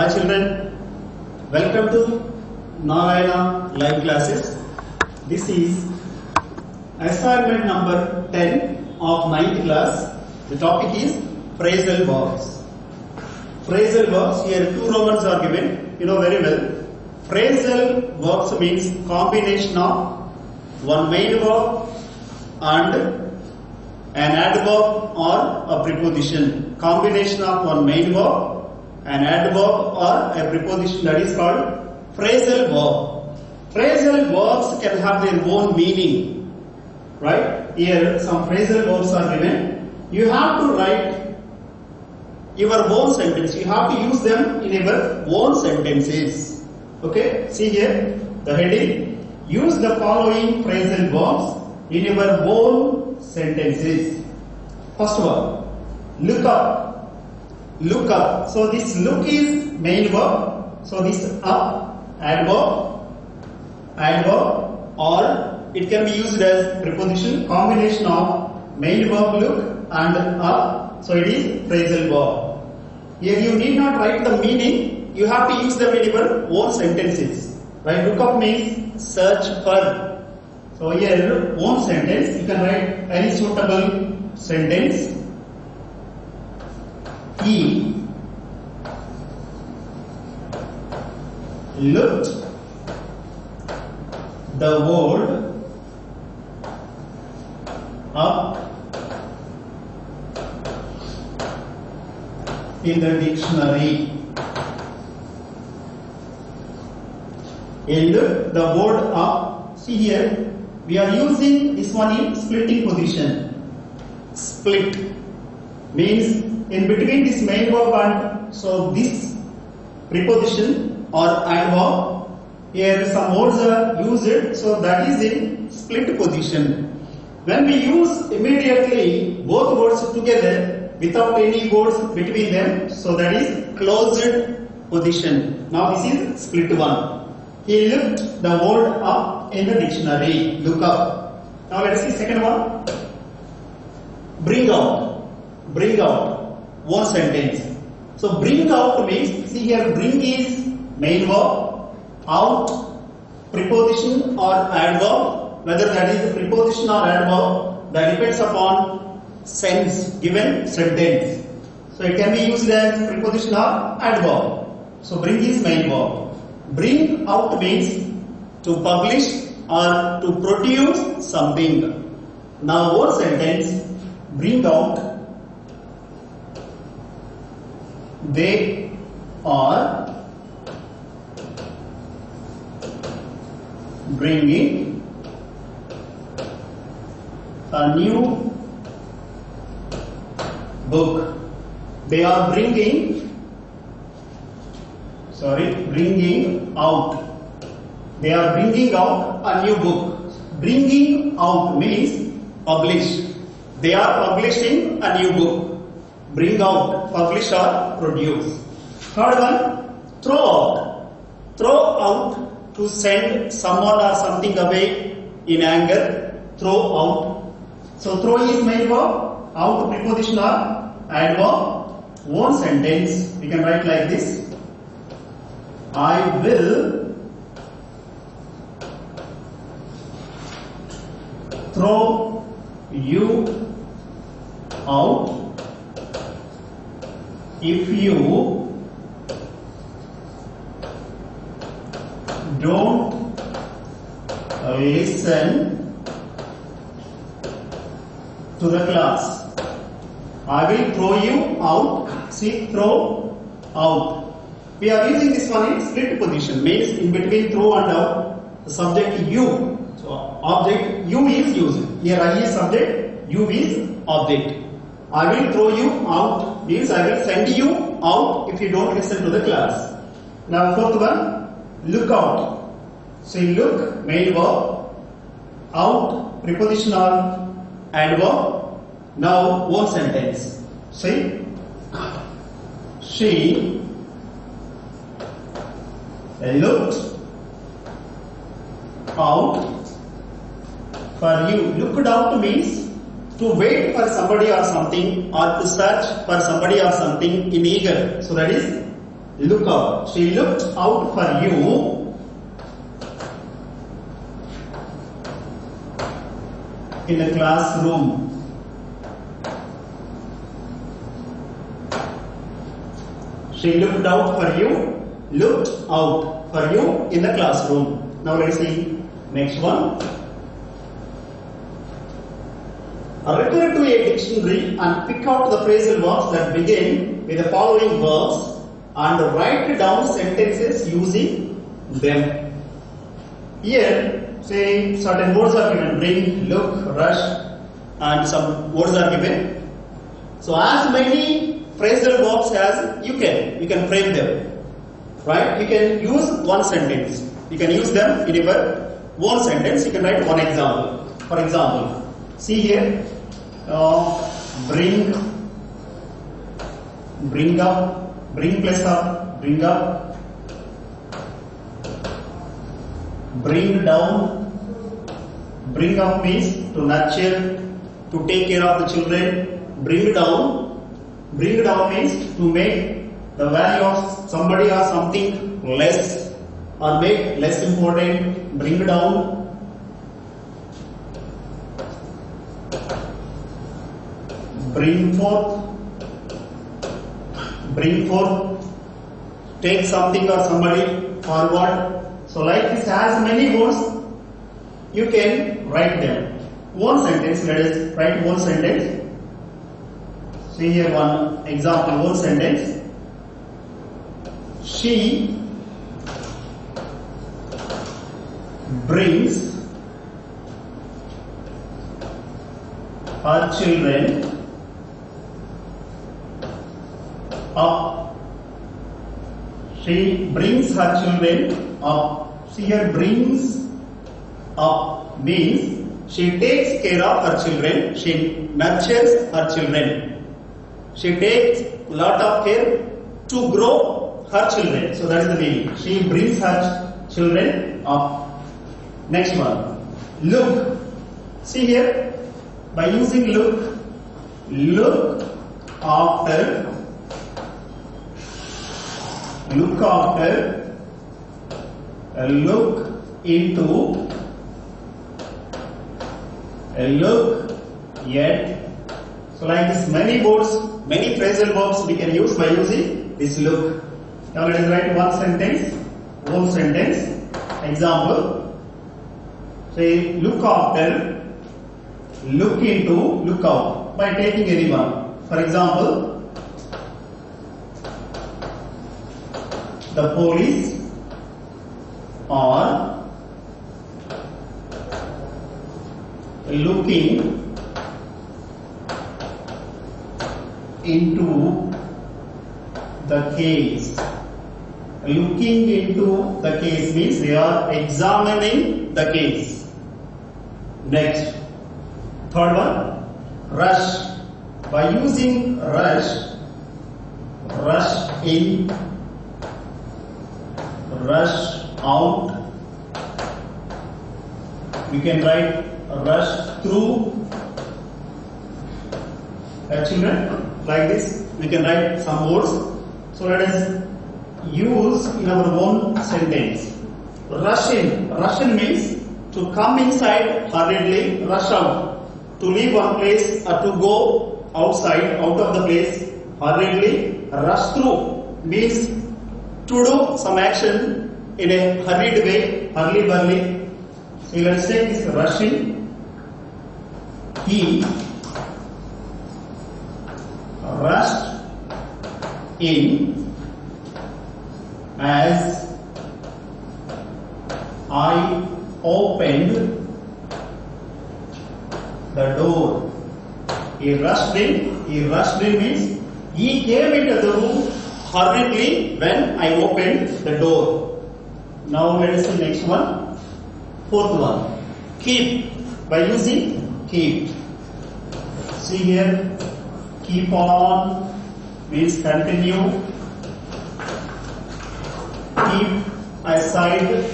Hi children, welcome to Narayana live classes. This is assignment number 10 of 9th class. The topic is phrasal verbs. Phrasal verbs, here two Romans are given, you know very well. Phrasal verbs means combination of one main verb and an adverb or a preposition. Combination of one main verb, an adverb or a preposition, that is called phrasal verb. Phrasal verbs can have their own meaning, right? Here some phrasal verbs are given. You have to write your own sentence. You have to use them in your own sentences. Okay, see here the heading. Use the following phrasal verbs in your own sentences. First one, look up. Look up. So this look is main verb. So this up, adverb, or it can be used as preposition, combination of main verb look and up. So it is phrasal verb. Here you need not write the meaning. You have to use them in your own sentences. Right? Look up means search for. So here own sentence. You can write any suitable sentence. He looked the word up in the dictionary. He looked the word up. See here, we are using this one in splitting position. Split means in between this main verb and so this preposition or adverb, here some words are used, so that is in split position. When we use immediately both words together without any words between them, so that is closed position. Now this is split one. He looked the word up in the dictionary. Look up. Now let us see second one. Bring out. Bring out. One sentence. So bring out means, see here, bring is main verb, out preposition or adverb. Whether that is a preposition or adverb, that depends upon sense, given sentence. So it can be used as preposition or adverb. So bring is main verb. Bring out means to publish or to produce something. Now one sentence, bring out. They are bringing a new book. They are bringing out. They are bringing out a new book. Bringing out means publish. They are publishing a new book. Bring out, publish or produce. Third one, throw out. Throw out to send someone or something away in anger. Throw out. So throw is main verb, out preposition or adverb. One sentence we can write like this. I will throw you out if you don't listen to the class. I will throw you out. See, throw out. We are using this one in split position, means in between throw and out, the subject you. So object you is used. Here I is subject, you is object. I will throw you out means I will send you out if you don't listen to the class. Now fourth one, look out. So look, main verb, out, preposition or adverb. Now one sentence. See, she looked out for you. Looked out means to wait for somebody or something, or to search for somebody or something in eager. So that is Look out. She looked out for you in the classroom. She looked out for you. Looked out for you in the classroom. Now let's see next one. Refer to a dictionary and pick out the phrasal verbs that begin with the following verbs and write down sentences using them. Here, say certain words are given: bring, look, rush, and some words are given. So as many phrasal verbs as you can frame them. Right? You can use one sentence. You can use them in your one sentence. You can write one example. For example, see here, bring up, bring plus up, bring up, bring down. Bring up means to nurture, to take care of the children. Bring down means to make the value of somebody or something less, or make less important. Bring down. Bring forth, take something or somebody forward. So like this has many words, you can write them. One sentence, let us write one sentence. See here one example, one sentence. She brings her children up. She brings her children up. See here, brings up means she takes care of her children. She nurtures her children. She takes a lot of care to grow her children. So that is the meaning. She brings her children up. Next one. Look. See here, by using look after, look into, look yet. So like this, many words, many phrasal verbs we can use by using this look. Now let us write one sentence. Example. Say look after, look into, look out, by taking any one. For example, the police are looking into the case. Looking into the case means they are examining the case. Next, third one, rush. By using rush in, rush out, we can write rush through children. Like this, we can write some words. So let us use in our own sentence. Rush in. Rush in means to come inside hurriedly, rush out. To leave one place or to go outside, out of the place hurriedly. Rush through means to do some action in a hurried way, hurly-burly. So let us take this rush in. He rushed in as I opened the door. He rushed in means he came into the room hurriedly when I opened the door. Now let us see next one. Fourth one. Keep. By using keep. See here, keep on means continue. Keep aside,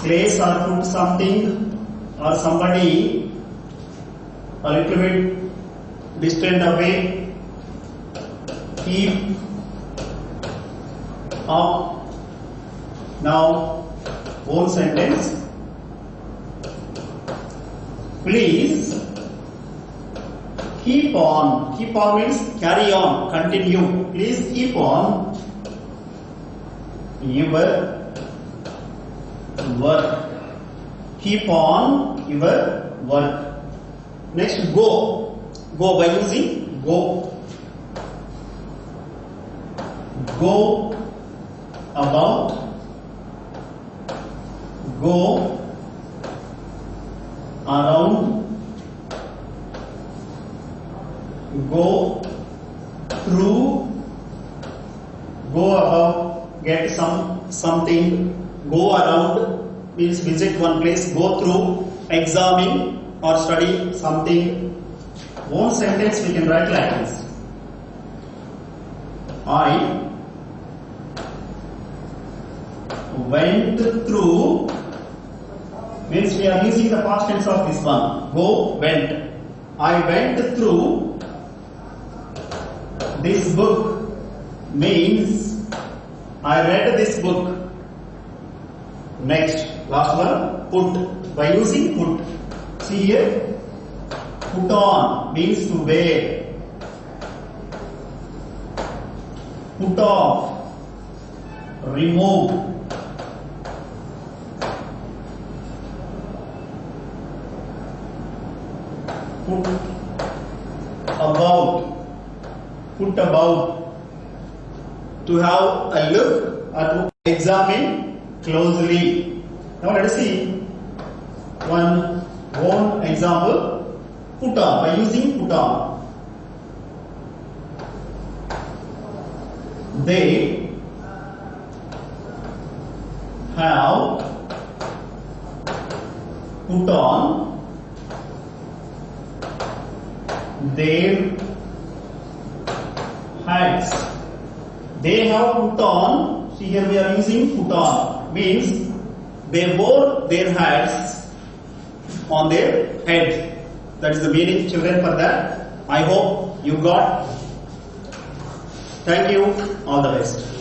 place or put something or somebody a little bit distant away. Keep Up. Now, whole sentence. Please keep on. Keep on means carry on, continue. Please keep on your work. Keep on your work. Next, go. Go by using go. Go about. Go around. Go through. Go about, get something. Go around means visit one place. Go through, examine or study something. One sentence we can write like this. I went through means we are using the past tense of this one. Go, went. I went through this book means I read this book. Next, last one, put. By using put. See here, put on means to wear. Put off, remove. Put about, put about, to have a look or to examine closely. Now let us see one example. Put on, by using put on. They have put on their hats. They have put on, see here we are using put on, means they wore their hats on their head. That is the meaning, children, for that. I hope you got. Thank you. All the best.